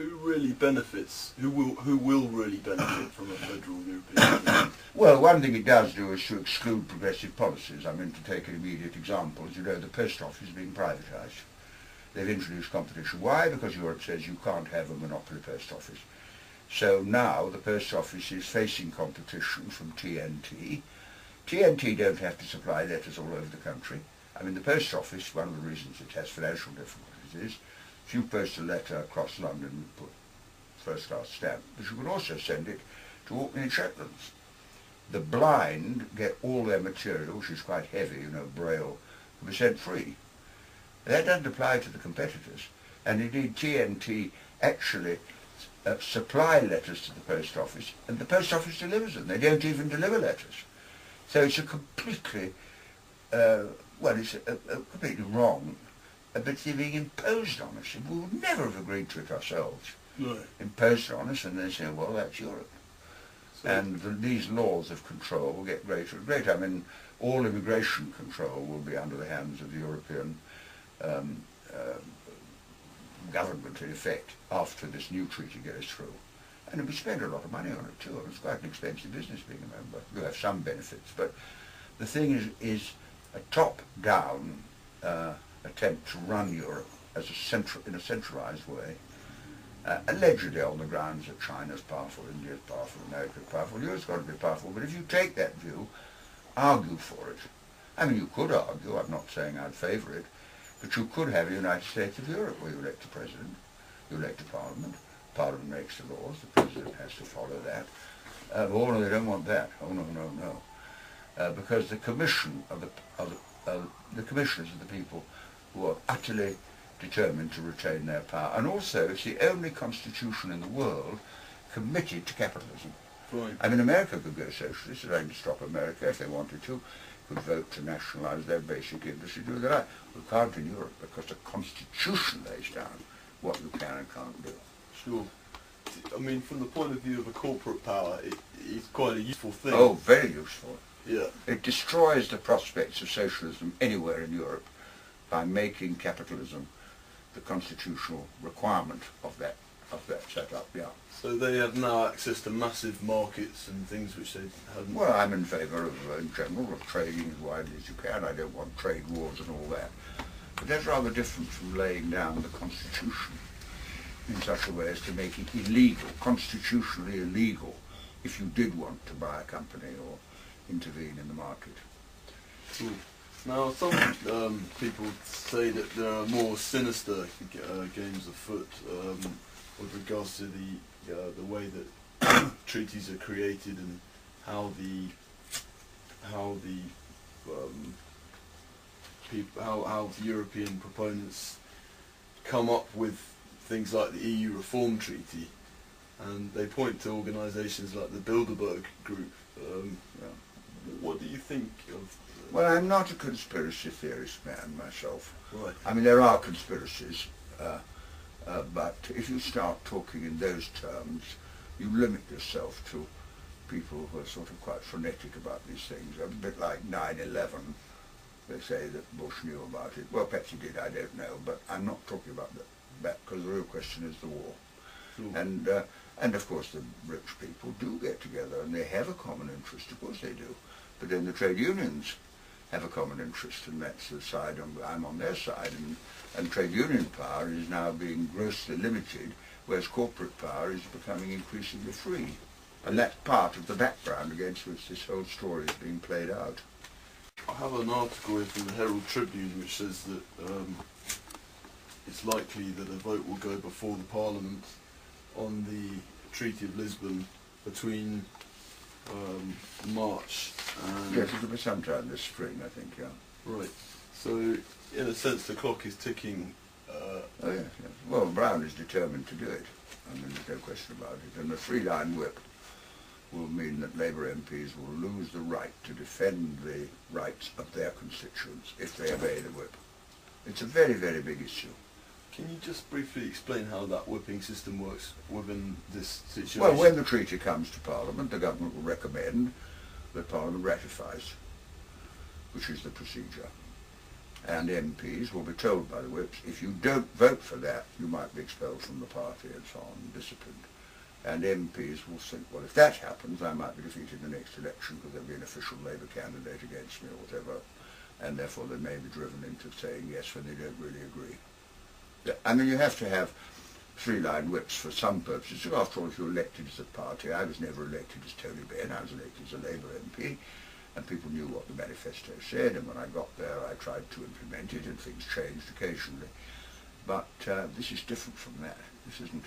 who really benefits? Who will really benefit from a federal European Union? Well, one thing it does do is to exclude progressive policies. I mean, to take an immediate example, as you know, the post office is being privatised. They've introduced competition. Why? Because Europe says you can't have a monopoly post office. So now the post office is facing competition from TNT. TNT don't have to supply letters all over the country. I mean, the post office, one of the reasons it has financial difficulties is, if you post a letter across London, you put first-class stamp, but you can also send it to Orkney and Shetlands. The blind get all their material, which is quite heavy, you know, braille, can be sent free. That doesn't apply to the competitors. And indeed, TNT actually supply letters to the post office, and the post office delivers them. They don't even deliver letters. So it's a completely, it's completely wrong, but it's being imposed on us. We would never have agreed to it ourselves. Right. Imposed on us, and they say, well, that's Europe. So, and these laws of control will get greater and greater. I mean, all immigration control will be under the hands of the European government, in effect, after this new treaty goes through. And we spend a lot of money on it too. It's quite an expensive business being a member. You have some benefits, but the thing is a top-down attempt to run Europe as in a centralised way, allegedly on the grounds that China's powerful, India's powerful, America's powerful, Europe's got to be powerful. But if you take that view, argue for it. I mean, you could argue, I'm not saying I'd favour it, but you could have a United States of Europe where you elect a president, you elect a parliament, Parliament makes the laws, the president has to follow that. Oh no, they don't want that. Oh no, no, no. Because the commission the commissioners are the people who are utterly determined to retain their power. And also, it's the only constitution in the world committed to capitalism. Right. I mean, America could go socialist, they could stop America if they wanted to, could vote to nationalise their basic industry, do that. We can't in Europe because the constitution lays down what you can and can't do. Sure. I mean, from the point of view of a corporate power, it's quite a useful thing. Oh, very useful. Yeah. It destroys the prospects of socialism anywhere in Europe by making capitalism the constitutional requirement of that setup, yeah. So they have now access to massive markets and things which they hadn't... Well, I'm in favour of, in general, of trading as widely as you can. I don't want trade wars and all that. But that's rather different from laying down the constitution in such a way as to make it illegal, constitutionally illegal, if you did want to buy a company or intervene in the market. Cool. Now, some people say that there are more sinister games afoot with regards to the way that treaties are created and how the European proponents come up with things like the EU Reform Treaty, and they point to organisations like the Bilderberg Group. What do you think of? Well, I'm not a conspiracy theorist man myself. Right. I mean, there are conspiracies, but if you start talking in those terms, you limit yourself to people who are sort of quite frenetic about these things. A bit like 9/11. They say that Bush knew about it. Well, perhaps he did, I don't know, but I'm not talking about that because the real question is the war. Sure. And of course the rich people do get together and they have a common interest, of course they do. But then the trade unions have a common interest, and that's the side I'm on their side, and trade union power is now being grossly limited, whereas corporate power is becoming increasingly free. And that's part of the background against which this whole story is being played out. I have an article here from the Herald Tribune which says that it's likely that a vote will go before the Parliament on the Treaty of Lisbon between March and... Yes, it'll be sometime this spring, I think, yeah. Right. So, in a sense, the clock is ticking. Oh, yes, yes. Well, Brown is determined to do it. I mean, there's no question about it. And the three-line whip will mean that Labour MPs will lose the right to defend the rights of their constituents if they obey the whip. It's a very, very big issue. Can you just briefly explain how that whipping system works within this situation? Well, when the treaty comes to Parliament, the government will recommend that Parliament ratifies, which is the procedure. and MPs will be told by the whips, if you don't vote for that, you might be expelled from the party and so on, disciplined. And MPs will think, well, if that happens, I might be defeated in the next election because there'll be an official Labour candidate against me or whatever, and therefore they may be driven into saying yes when they don't really agree. I mean, you have to have three-line whips for some purposes. After all, if you're elected as a party, I was never elected as Tony Benn, I was elected as a Labour MP, and people knew what the manifesto said, and when I got there I tried to implement it, and things changed occasionally. But this is different from that. This isn't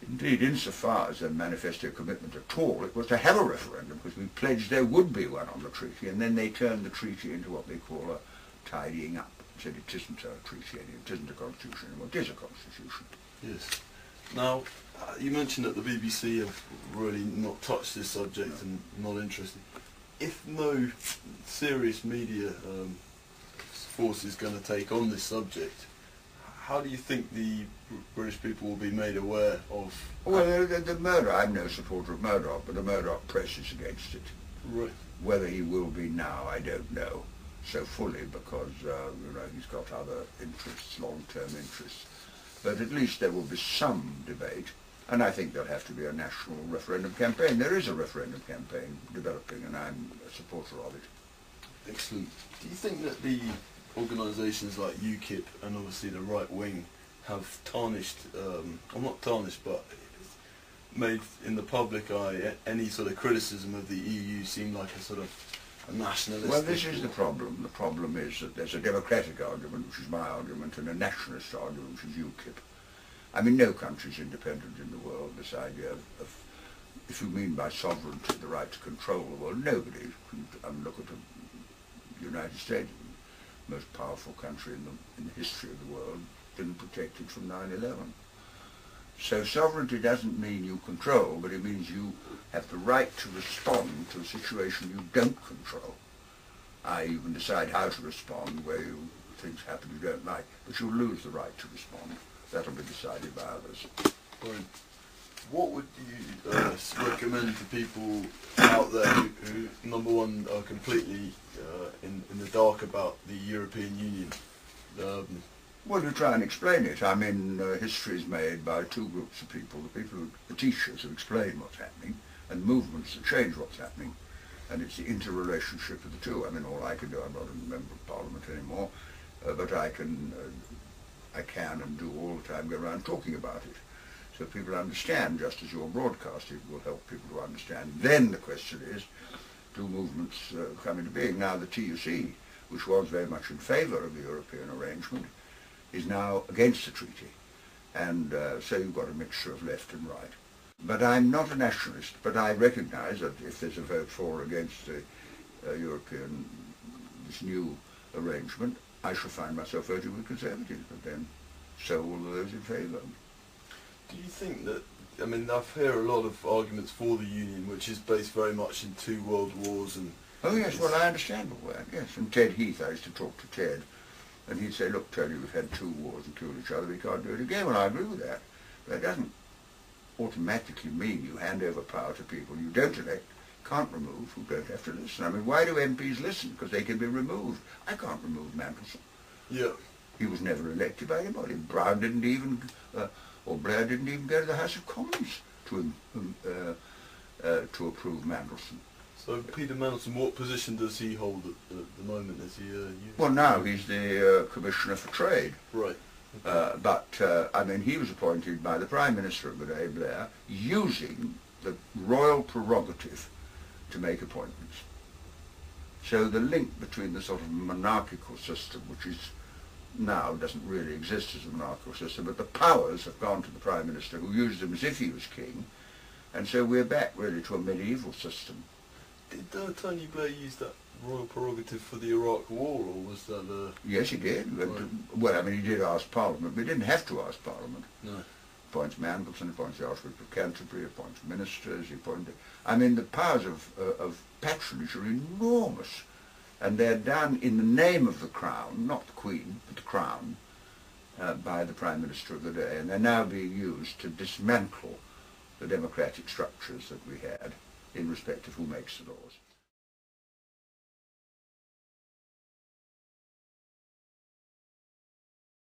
indeed, insofar as a manifesto commitment at all, it was to have a referendum, because we pledged there would be one on the treaty, and then they turned the treaty into what they call a tidying up. Said it isn't a treaty anymore, it isn't a constitution anymore, it is a constitution. Yes. Now, you mentioned that the BBC have really not touched this subject and not interested. If no serious media force is going to take on this subject, how do you think the British people will be made aware of? Well, the Murdoch, I'm no supporter of Murdoch, but the Murdoch press is against it. Right. Whether he will be now, I don't know so fully, because he's got other interests, long-term interests. But at least there will be some debate, and I think there'll have to be a national referendum campaign. There is a referendum campaign developing, and I'm a supporter of it. Excellent. Do you think that the organisations like UKIP and obviously the right wing have tarnished, or not tarnished, but made in the public eye any sort of criticism of the EU seem like a sort of a nationalist? Well, this is the problem. The problem is that there's a democratic argument, which is my argument, and a nationalist argument, which is UKIP. I mean, no country is independent in the world. This idea of, if you mean by sovereignty the right to control the world, nobody can look at the United States, the most powerful country in the history of the world, been protected from 9/11. So sovereignty doesn't mean you control, but it means you have the right to respond to a situation you don't control. You can decide how to respond, where things happen you don't like, but you'll lose the right to respond. That'll be decided by others. Right. What would you recommend to people out there who, number one, are completely in the dark about the European Union? Well, to try and explain it, I mean, history is made by two groups of people, the teachers who explain what's happening, and movements that change what's happening, and it's the interrelationship of the two. I mean, all I can do, I'm not a member of Parliament anymore, but I can and do all the time go around talking about it, so people understand, just as your broadcasting will help people to understand. Then the question is, do movements come into being? Now the TUC, which was very much in favour of the European arrangement, is now against the treaty, and so you've got a mixture of left and right. But I'm not a nationalist, but I recognise that if there's a vote for or against the this new arrangement, I shall find myself voting with Conservatives, but then so will those in favour. Do you think that, I mean, I've heard a lot of arguments for the Union, which is based very much in two world wars and... Oh yes, well I understand all that, yes. And Ted Heath, I used to talk to Ted, and he'd say, look Tony, we've had two wars and killed each other, we can't do it again. Well, I agree with that. But that doesn't automatically mean you hand over power to people you don't elect, can't remove, who don't have to listen. I mean, why do MPs listen? Because they can be removed. I can't remove Mandelson. Yeah. He was never elected by anybody. Brown didn't even, or Blair didn't even go to the House of Commons to approve Mandelson. So Peter Mandelson, what position does he hold at the moment? Is he well, now he's the Commissioner for Trade. Right. Okay. I mean, he was appointed by the Prime Minister of the day, Blair, using the royal prerogative to make appointments. So the link between the sort of monarchical system, which is now doesn't really exist as a monarchical system, but the powers have gone to the Prime Minister, who used them as if he was king, and so we're back really to a medieval system. Did Tony Blair use that royal prerogative for the Iraq War, or was that Yes, he did. Right. Well, I mean, he did ask Parliament, but he didn't have to ask Parliament. No. Appoints Mandelson, appoints the Archbishop of Canterbury, appoints ministers, he appointed... I mean, the powers of patronage are enormous, and they're done in the name of the Crown, not the Queen, but the Crown, by the Prime Minister of the day, and they're now being used to dismantle the democratic structures that we had in respect of who makes the laws.